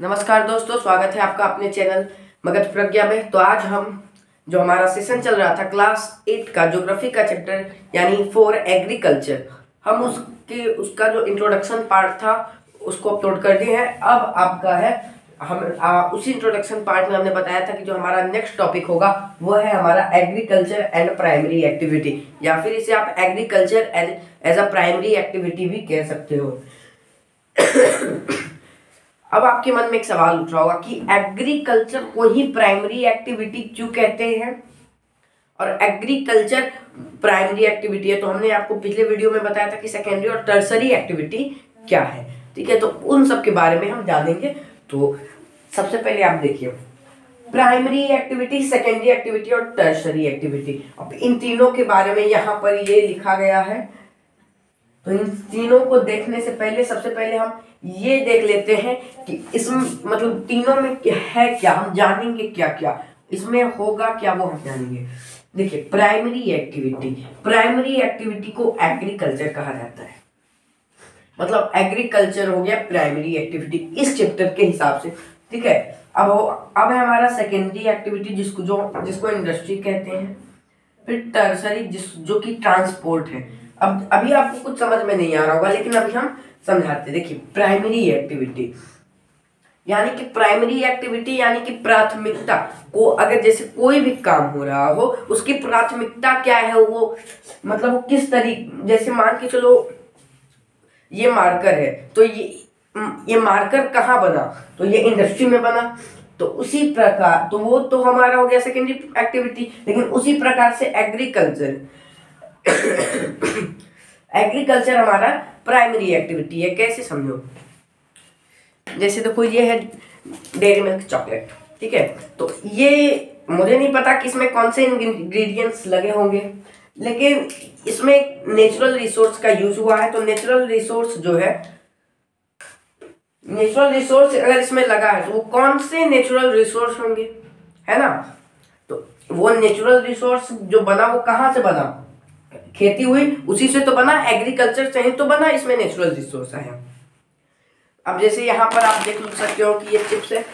नमस्कार दोस्तों, स्वागत है आपका अपने चैनल मगध प्रज्ञा में। तो आज हम जो हमारा सेशन चल रहा था क्लास 8 का ज्योग्राफी का चैप्टर यानी फॉर एग्रीकल्चर, हम उसका जो इंट्रोडक्शन पार्ट था उसको अपलोड कर दिए हैं। अब आपका है उसी इंट्रोडक्शन पार्ट में हमने बताया था कि जो हमारा नेक्स्ट टॉपिक होगा वो है हमारा एग्रीकल्चर एंड प्राइमरी एक्टिविटी, या फिर इसे आप agriculture as a primary activity भी कह सकते हो। अब आपके मन में एक सवाल उठ रहा होगा कि एग्रीकल्चर को ही प्राइमरी एक्टिविटी क्यों कहते हैं और एग्रीकल्चर प्राइमरी एक्टिविटी है। तो हमने आपको पिछले वीडियो में बताया था कि सेकेंडरी और टर्सरी एक्टिविटी क्या है, ठीक है। तो उन सब के बारे में हम जानेंगे। तो सबसे पहले आप देखिए प्राइमरी एक्टिविटी, सेकेंडरी एक्टिविटी और टर्सरी एक्टिविटी। अब इन तीनों के बारे में यहाँ पर ये लिखा गया है। तो इन तीनों को देखने से पहले सबसे पहले हम ये देख लेते हैं कि इसमें मतलब तीनों में क्या है, क्या हम जानेंगे, क्या क्या इसमें होगा, क्या वो हम जानेंगे। देखिए प्राइमरी एक्टिविटी को एग्रीकल्चर कहा जाता है। मतलब एग्रीकल्चर हो गया प्राइमरी एक्टिविटी इस चैप्टर के हिसाब से, ठीक है। अब है हमारा सेकेंडरी एक्टिविटी जिसको इंडस्ट्री कहते हैं। फिर टर्सरी जो कि ट्रांसपोर्ट है। अब अभी आपको कुछ समझ में नहीं आ रहा होगा, लेकिन अभी हम समझाते। देखिए प्राइमरी एक्टिविटी यानी कि प्राथमिकता को, अगर जैसे कोई भी काम हो रहा हो उसकी प्राथमिकता क्या है, वो मतलब वो किस तरीके, जैसे मान के चलो ये मार्कर है तो ये मार्कर कहाँ बना, तो ये इंडस्ट्री में बना। तो उसी प्रकार तो वो तो हमारा हो गया सेकेंडरी एक्टिविटी। लेकिन उसी प्रकार से एग्रीकल्चर हमारा प्राइमरी एक्टिविटी है। कैसे समझो, जैसे देखो ये है डेयरी मिल्क चॉकलेट, ठीक है। तो ये मुझे नहीं पता कि इसमें कौन से इंग्रेडिएंट्स लगे होंगे, लेकिन इसमें नेचुरल रिसोर्स का यूज हुआ है। तो नेचुरल रिसोर्स अगर इसमें लगा है तो वो कौन से नेचुरल रिसोर्स होंगे, है ना। तो वो नेचुरल रिसोर्स जो बना वो कहाँ से बना, खेती हुई उसी से तो बना, एग्रीकल्चर से ही तो बना, इसमें नेचुरल रिसोर्स है। अब जैसे यहाँ पर आप देख सकते हो कि ये चिप्स है,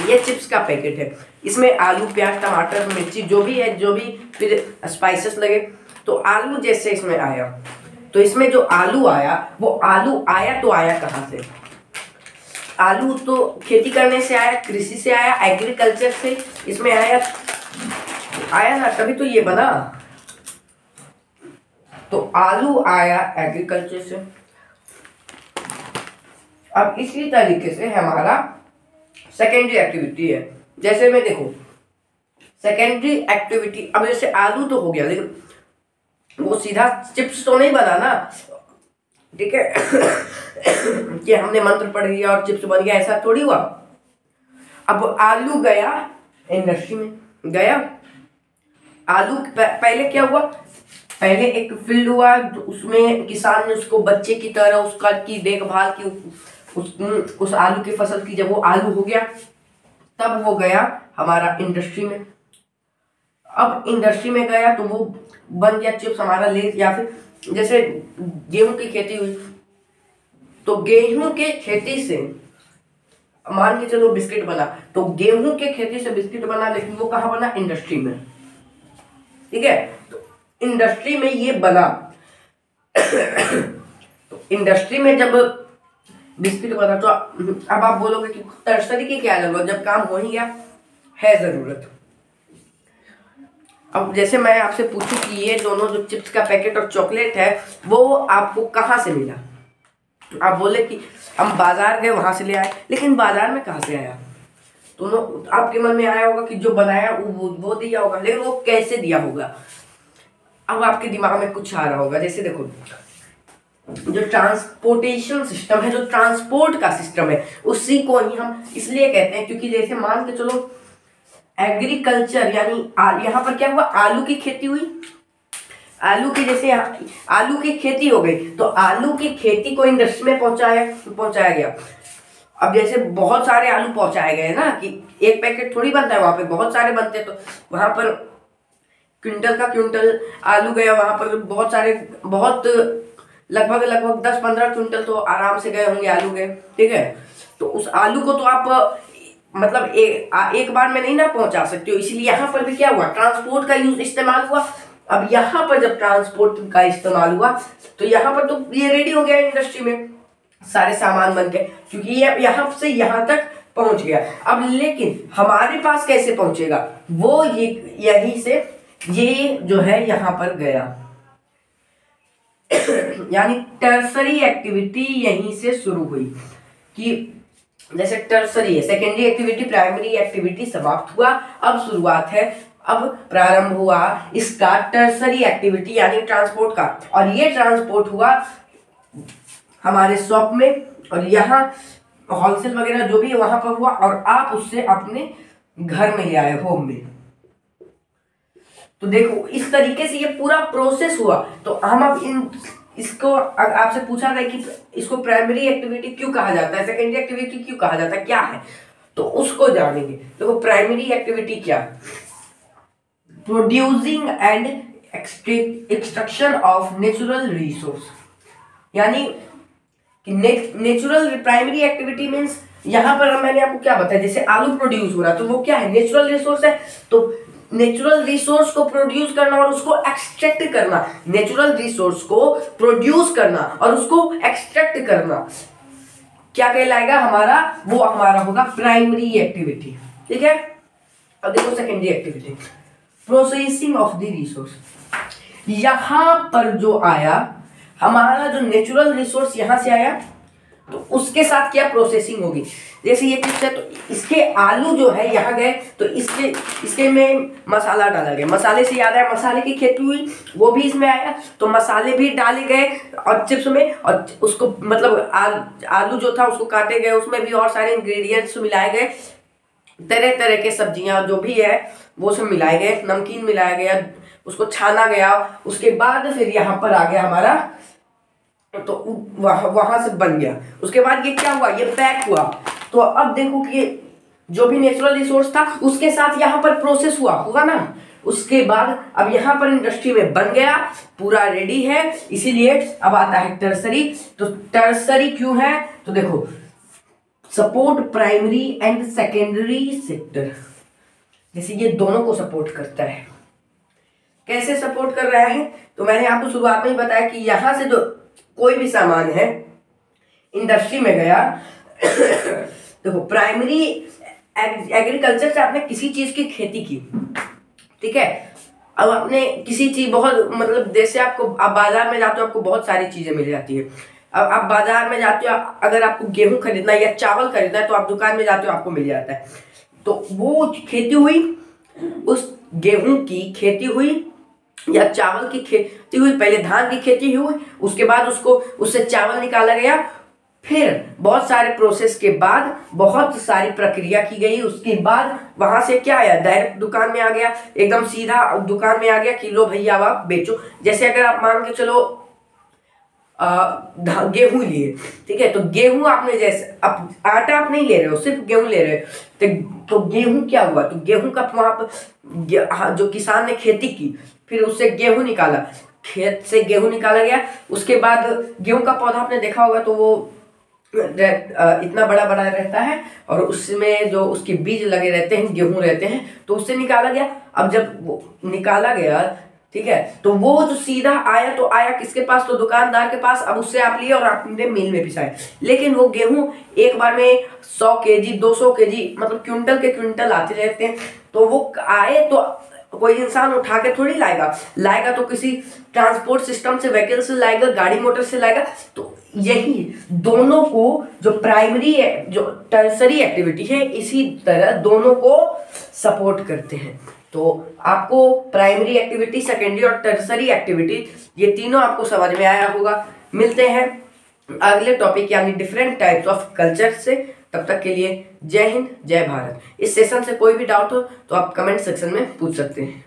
ये चिप्स का पैकेट है। इसमें आलू, प्याज, टमाटर, मिर्ची जो भी फिर स्पाइसेस लगे। तो आलू जैसे इसमें आया, तो इसमें जो आलू आया वो आलू आया कहाँ से, आलू तो खेती करने से आया, कृषि से आया, एग्रीकल्चर से इसमें आया ना, तभी तो ये बना। तो आलू आया एग्रीकल्चर से। अब इसी तरीके से हमारा सेकेंडरी एक्टिविटी है। जैसे मैं देखो सेकेंडरी एक्टिविटी, अब जैसे आलू तो हो गया, लेकिन वो सीधा चिप्स तो नहीं बना ना, ठीक है। कि हमने मंत्र पढ़ लिया और चिप्स बन गया, ऐसा थोड़ी हुआ। अब आलू गया इंडस्ट्री में, गया आलू। पहले क्या हुआ, पहले एक फील्ड हुआ, उसमें किसान ने उसको बच्चे की तरह उसका की देखभाल की, उस आलू की फसल की। जब वो आलू हो गया तब वो गया हमारा इंडस्ट्री में। अब इंडस्ट्री में गया तो वो बन गया चिप्स हमारा लेस। या फिर जैसे गेहूं की खेती हुई, तो गेहूं के खेती से मान के चलो बिस्किट बना, तो गेहूं के खेती से बिस्किट बना, लेकिन वो कहाँ बना, इंडस्ट्री में, ठीक है। तो इंडस्ट्री में ये बना। तो इंडस्ट्री में जब बिस्किट बना, तो अब आप बोलोगे कि टर्सरी की क्या जरूरत, जब काम हो ही गया है जरूरत। अब जैसे मैं आपसे पूछूं कि ये दोनों जो चिप्स का पैकेट और चॉकलेट है वो आपको कहाँ से मिला, आप बोले कि हम बाजार गए वहां से ले आए, लेकिन बाजार में कहाँ से आया, दोनों आपके मन में आया होगा कि जो बनाया वो दिया होगा, लेकिन वो कैसे दिया होगा। अब आपके दिमाग में कुछ आ रहा होगा, जैसे देखो जो ट्रांसपोर्टेशन सिस्टम है, जो ट्रांसपोर्ट का सिस्टम है, उसी को ही हम इसलिए कहते हैं क्योंकि जैसे मान के चलो एग्रीकल्चर यानी यहाँ पर क्या हुआ, आलू की खेती हुई, आलू की जैसे आलू की खेती हो गई, तो आलू की खेती को इंडस्ट्री में पहुंचाया गया। अब जैसे बहुत सारे आलू पहुंचाए गए ना, कि एक पैकेट थोड़ी बनता है, वहां पे बहुत सारे बनते हैं। तो वहां पर क्विंटल का क्विंटल आलू गया, वहां पर बहुत लगभग 10-15 क्विंटल तो आराम से गए होंगे, आलू गए, ठीक है। तो उस आलू को तो आप मतलब एक बार में नहीं ना पहुंचा सकते हो, इसलिए यहाँ पर भी क्या हुआ, ट्रांसपोर्ट का यूज इस्तेमाल हुआ। अब यहाँ पर जब ट्रांसपोर्ट का इस्तेमाल हुआ तो यहाँ पर तो ये रेडी हो गया इंडस्ट्री में, सारे सामान बन गए, क्योंकि ये यहाँ से यहाँ तक पहुंच गया। अब लेकिन हमारे पास कैसे पहुंचेगा, वो ये यहीं से ये जो है यहाँ पर गया, यानी टर्सरी एक्टिविटी यहीं से शुरू हुई। कि जैसे टर्सरी है, सेकेंडरी एक्टिविटी प्राइमरी एक्टिविटी समाप्त हुआ, अब शुरुआत है, अब प्रारंभ हुआ इसका टर्सरी एक्टिविटी यानी ट्रांसपोर्ट का। और ये ट्रांसपोर्ट हुआ हमारे शॉप में, और यहाँ होलसेल वगैरह जो भी है वहां पर हुआ, और आप उससे अपने घर में ले आए, होम में। तो देखो इस तरीके से ये पूरा प्रोसेस हुआ। तो हम अब इसको आपसे पूछा गया कि इसको प्राइमरी एक्टिविटी क्यों कहा जाता है, सेकेंडरी एक्टिविटी क्यों कहा जाता है, क्या है, तो उसको जानेंगे। देखो प्राइमरी एक्टिविटी क्या है, producing and extraction of natural resource, यानी नेचुरल प्राइमरी एक्टिविटी मीन्स यहाँ पर मैंने आपको क्या बताया, जैसे आलू प्रोड्यूस हो रहा है तो वो क्या है, नेचुरल रिसोर्स है। तो नेचुरल रिसोर्स को प्रोड्यूस करना और उसको एक्सट्रैक्ट करना, नेचुरल रिसोर्स को प्रोड्यूस करना और उसको एक्सट्रैक्ट करना क्या कहलाएगा, हमारा वो हमारा होगा प्राइमरी एक्टिविटी। ठीक है। अब देखो secondary activity, processing of the resource. यहां पर जो आया हमारा जो नेचुरल रिसोर्स यहां से आया, तो उसके साथ क्या प्रोसेसिंग होगी। जैसे ये पिक्चर, तो इसके आलू जो है यहाँ गए, तो इसके में मसाला डाला गया, मसाले से याद आया मसाले की खेती हुई, वो भी इसमें आया, तो मसाले भी डाले गए और चिप्स में, और उसको मतलब आलू जो था उसको काटे गए, उसमें भी और सारे इंग्रेडिएंट्स मिलाए गए, तरह तरह के सब्जियां जो भी है वो सब मिलाए गए, नमकीन मिलाया गया, उसको छाना गया, उसके बाद फिर यहाँ पर आ गया हमारा, तो वहां से बन गया। उसके बाद ये क्या हुआ, ये पैक हुआ। तो अब देखो कि जो भी नेचुरल रिसोर्स था उसके साथ यहाँ पर प्रोसेस हुआ ना, उसके बाद अब यहाँ पर इंडस्ट्री में बन गया, पूरा रेडी है, इसीलिए अब आता है टर्सरी। तो टर्सरी क्यों है, तो देखो support primary and secondary sector, जैसे ये दोनों को सपोर्ट करता है। कैसे सपोर्ट कर रहा है, तो मैंने आपको शुरुआत में ही बताया कि यहां से जो कोई भी सामान है इंडस्ट्री में गया देखो प्राइमरी एग्रीकल्चर से आपने किसी चीज की खेती की, ठीक है। अब आपने किसी चीज बहुत मतलब जैसे आपको आप बाजार में जाते हो आपको बहुत सारी चीजें मिल जाती है। अब आप बाजार में जाते हो, अगर आपको गेहूं खरीदना है या चावल खरीदना है तो आप दुकान में जाते हो आपको मिल जाता है। तो वो खेती हुई, उस गेहूं की खेती हुई या चावल की खेती हुई, पहले धान की खेती हुई, उसके बाद उससे चावल निकाला गया, फिर बहुत सारे प्रोसेस के बाद बहुत सारी प्रक्रिया की गई, उसके बाद वहां से क्या आया, डायरेक्ट दुकान में आ गया, एकदम सीधा दुकान में आ गया कि लो भैया आप बेचो। जैसे अगर आप मान के चलो गेहूं लिए, ठीक है, तो गेहूं आपने जैसे अब आटा आप नहीं ले रहे हो, सिर्फ गेहूं ले रहे हो, तो गेहूं क्या हुआ, तो गेहूं का वहां पर जो किसान ने खेती की, फिर उससे गेहूं निकाला, खेत से गेहूं निकाला गया, उसके बाद गेहूं का पौधा आपने देखा होगा तो वो इतना बड़ा बड़ा रहता है और उसमें जो उसके बीज लगे रहते हैं, गेहूं रहते हैं, तो उससे निकाला गया। अब जब वो निकाला गया, ठीक है, तो वो जो सीधा आया तो आया किसके पास, तो दुकानदार के पास। अब उससे आप लिए और आपने मिल में पिसाए, लेकिन वो गेहूं एक बार में 100 kg 200 kg मतलब क्विंटल के क्विंटल आते रहते हैं। तो वो आए तो कोई इंसान उठा के थोड़ी लाएगा तो किसी ट्रांसपोर्ट सिस्टम से, व्हीकल से लाएगा, गाड़ी मोटर से लाएगा। तो यही दोनों को जो प्राइमरी है, जो टर्सरी एक्टिविटी है, इसी तरह दोनों को सपोर्ट करते हैं। तो आपको प्राइमरी एक्टिविटी, सेकेंडरी और टर्सरी एक्टिविटी ये तीनों आपको समझ में आया होगा। मिलते हैं अगले टॉपिक यानी डिफरेंट टाइप्स ऑफ कल्चर से। तब तक के लिए जय हिंद, जय भारत। इस सेशन से कोई भी डाउट हो तो आप कमेंट सेक्शन में पूछ सकते हैं।